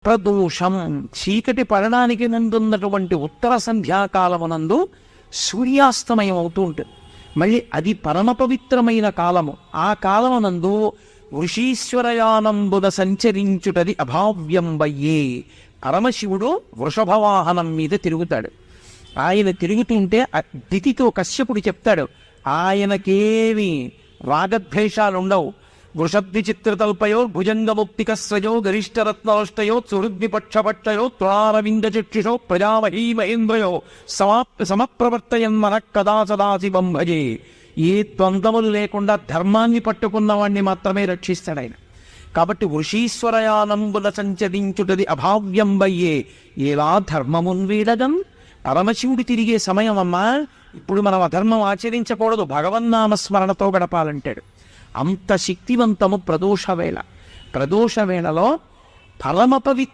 ప్రదోషం చీకటి పడడానికి నందున్నటువంటి ఉత్తర సంధ్యాకాలమునందు సూర్యాస్తమయం అవుతూ ఉంటుంది. మళ్ళీ అది పరమ పవిత్రమైన కాలము. ఆ కాలమునందు వృషీశ్వరయానంబున సంచరించుటది అభావ్యంబయ్యే. పరమశివుడు వృషభవాహనం మీద తిరుగుతాడు. ఆయన తిరుగుతుంటే దితితో కశ్యపుడు చెప్తాడు, ఆయనకేమి రాగద్వేషాలుండవు. వృషద్విచిత్రతల్పయో భుజంగముక్తికస్రజో గరిష్టరత్నవష్టయో సుహృద్విపక్షపక్షయో త్రారవింద చక్షుషో ప్రజామహీ మహేంద్రయో సమప్రవర్తయన్ మనః కదా సదాశివం భజే. ఏ ద్వంద్వములు లేకుండా ధర్మాన్ని పట్టుకున్న వాడిని మాత్రమే రక్షిస్తాడు ఆయన. కాబట్టి వృషీశ్వరయానంబుల సంచరించుటది అభావ్యంబయ్యే. ఎలా ధర్మమున్ వీడగం. పరమశివుడు తిరిగే సమయం అమ్మా. ఇప్పుడు మనం అధర్మం ఆచరించకూడదు, భగవన్నామస్మరణతో గడపాలంటాడు. అంత శక్తివంతము ప్రదోషవేళ. ప్రదోషవేళలో పరమ పవిత్ర